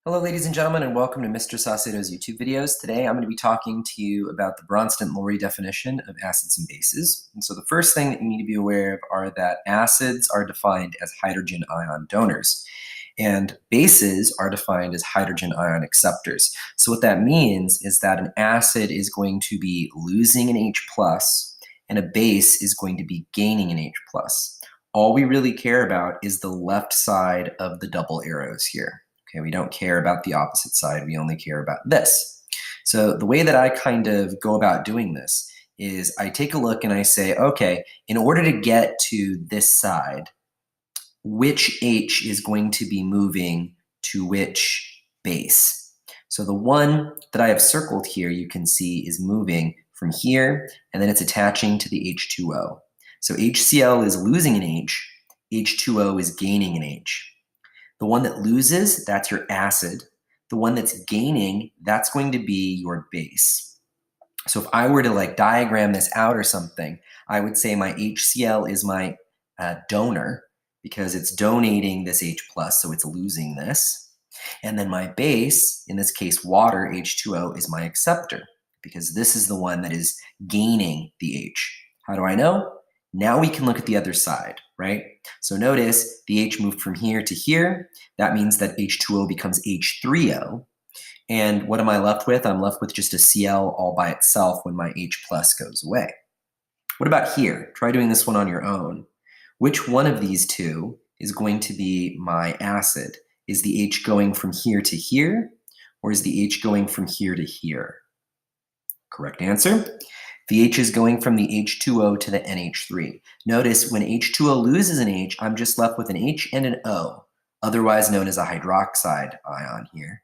Hello, ladies and gentlemen, and welcome to Mr. Saucedo's YouTube videos. Today, I'm going to be talking to you about the Bronsted Lowry definition of acids and bases. And so the first thing that you need to be aware of are that acids are defined as hydrogen ion donors, and bases are defined as hydrogen ion acceptors. So what that means is that an acid is going to be losing an H+, and a base is going to be gaining an H+. All we really care about is the left side of the double arrows here. Okay, we don't care about the opposite side, we only care about this. So the way that I kind of go about doing this is I take a look and I say, okay, in order to get to this side, which H is going to be moving to which base? So the one that I have circled here, you can see is moving from here, and then it's attaching to the H2O. So HCl is losing an H, H2O is gaining an H. The one that loses, that's your acid. The one that's gaining, that's going to be your base. So if I were to like diagram this out or something, I would say my HCl is my donor because it's donating this H+, so it's losing this. And then my base, in this case water, H2O, is my acceptor because this is the one that is gaining the H. How do I know? Now we can look at the other side, right? So notice the H moved from here to here. That means that H2O becomes H3O. And what am I left with? I'm left with just a Cl all by itself when my H+ goes away. What about here? Try doing this one on your own. Which one of these two is going to be my acid? Is the H going from here to here, or is the H going from here to here? Correct answer. The H is going from the H2O to the NH3. Notice when H2O loses an H, I'm just left with an H and an O, otherwise known as a hydroxide ion here.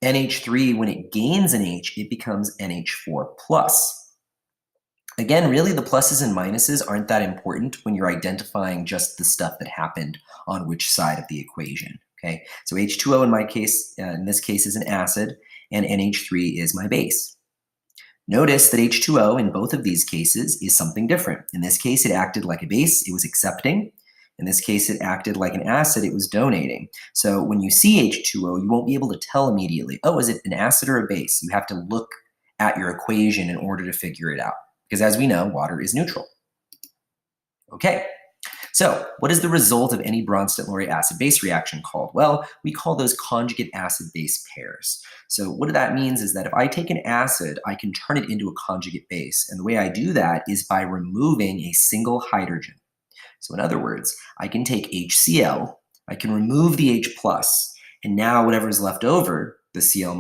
NH3, when it gains an H, it becomes NH4+. Again, really the pluses and minuses aren't that important when you're identifying just the stuff that happened on which side of the equation. Okay, so H2O in this case is an acid, and NH3 is my base. Notice that H2O in both of these cases is something different. In this case, it acted like a base, it was accepting. In this case, it acted like an acid, it was donating. So when you see H2O, you won't be able to tell immediately, oh, is it an acid or a base? You have to look at your equation in order to figure it out. Because as we know, water is neutral. Okay. So what is the result of any Bronsted Lowry acid-base reaction called? Well, we call those conjugate acid-base pairs. So what that means is that if I take an acid, I can turn it into a conjugate base. And the way I do that is by removing a single hydrogen. So in other words, I can take HCl, I can remove the H+, and now whatever is left over, the Cl-,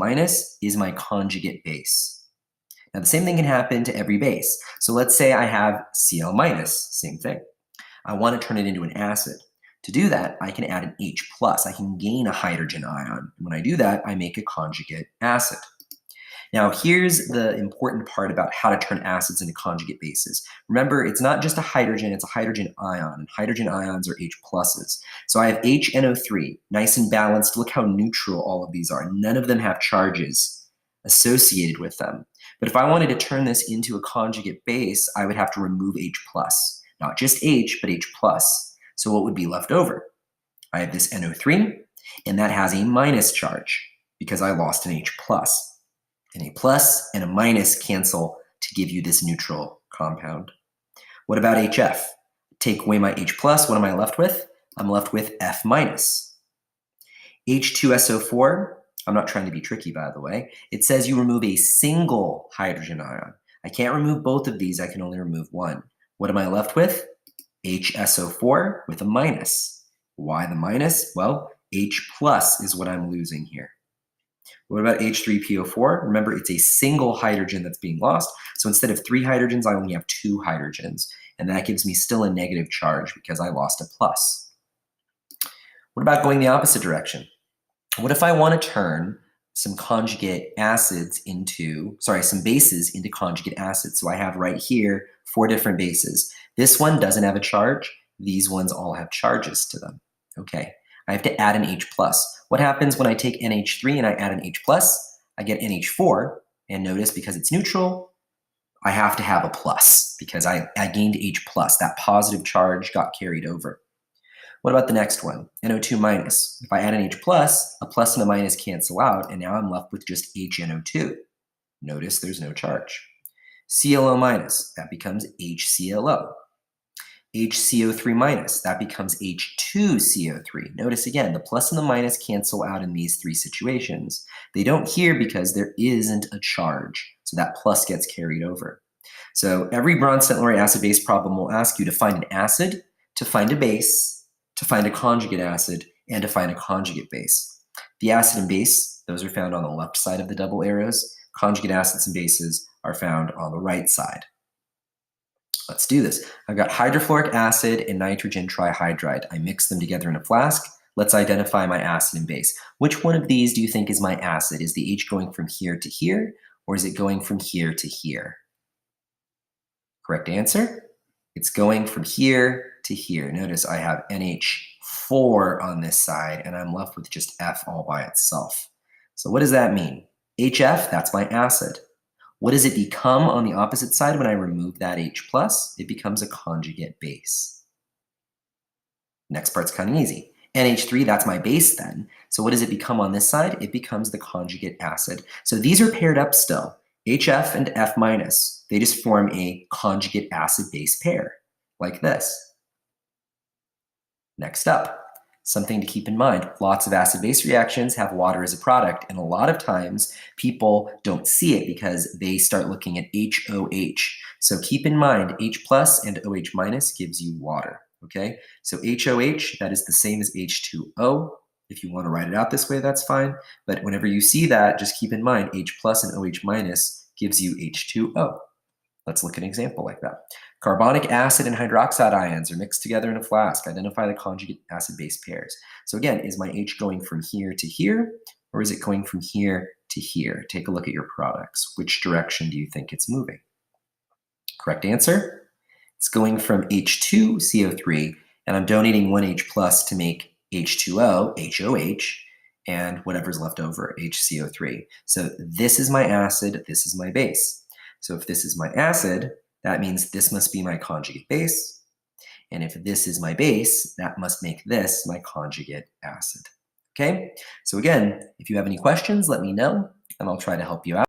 is my conjugate base. Now the same thing can happen to every base. So let's say I have Cl-, same thing. I want to turn it into an acid. To do that, I can add an H+. I can gain a hydrogen ion. And when I do that, I make a conjugate acid. Now, here's the important part about how to turn acids into conjugate bases. Remember, it's not just a hydrogen, it's a hydrogen ion. And hydrogen ions are H+. So I have HNO3, nice and balanced. Look how neutral all of these are. None of them have charges associated with them. But if I wanted to turn this into a conjugate base, I would have to remove H+. Not just H, but H+. So what would be left over? I have this NO3, and that has a minus charge because I lost an H+. An A+ and a minus cancel to give you this neutral compound. What about HF? Take away my H+, what am I left with? I'm left with F-. H2SO4, I'm not trying to be tricky, by the way. It says you remove a single hydrogen ion. I can't remove both of these, I can only remove one. What am I left with? HSO4 with a minus. Why the minus? Well, H+ is what I'm losing here. What about H3PO4? Remember, it's a single hydrogen that's being lost. So instead of 3 hydrogens, I only have 2 hydrogens. And that gives me still a negative charge because I lost a plus. What about going the opposite direction? What if I want to turn some conjugate acids into, some bases into conjugate acids? So I have right here 4 different bases. This one doesn't have a charge. These ones all have charges to them. Okay, I have to add an H+. What happens when I take NH3 and I add an H+? I get NH4, and notice because it's neutral, I have to have a plus because I gained H+. That positive charge got carried over. What about the next one? NO2 minus. If I add an H plus, a plus and a minus cancel out, and now I'm left with just HNO2. Notice there's no charge. ClO minus, that becomes HClO. HCO3 minus, that becomes H2CO3. Notice again, the plus and the minus cancel out in these three situations. They don't here because there isn't a charge, so that plus gets carried over. So every Bronsted Lowry acid-base problem will ask you to find an acid, to find a base, to find a conjugate acid, and to find a conjugate base. The acid and base, those are found on the left side of the double arrows. Conjugate acids and bases are found on the right side. Let's do this. I've got hydrofluoric acid and nitrogen trihydride. I mix them together in a flask. Let's identify my acid and base. Which one of these do you think is my acid? Is the H going from here to here, or is it going from here to here? Correct answer? It's going from here to here. Notice I have NH4 on this side, and I'm left with just F all by itself. So what does that mean? HF, that's my acid. What does it become on the opposite side when I remove that H plus? It becomes a conjugate base. Next part's kind of easy. NH3, that's my base then. So what does it become on this side? It becomes the conjugate acid. So these are paired up still. HF and F minus, they just form a conjugate acid-base pair, like this. Next up, something to keep in mind, lots of acid-base reactions have water as a product, and a lot of times people don't see it because they start looking at HOH. So keep in mind, H plus and OH minus gives you water, okay? So HOH, that is the same as H2O. If you want to write it out this way, that's fine. But whenever you see that, just keep in mind, H plus and OH minus gives you H2O. Let's look at an example like that. Carbonic acid and hydroxide ions are mixed together in a flask. Identify the conjugate acid-base pairs. So again, is my H going from here to here, or is it going from here to here? Take a look at your products. Which direction do you think it's moving? Correct answer? It's going from H2CO3, and I'm donating one H plus to make H2O, HOH, and whatever's left over, HCO3. So this is my acid, this is my base. So if this is my acid, that means this must be my conjugate base. And if this is my base, that must make this my conjugate acid. Okay? So again, if you have any questions, let me know, and I'll try to help you out.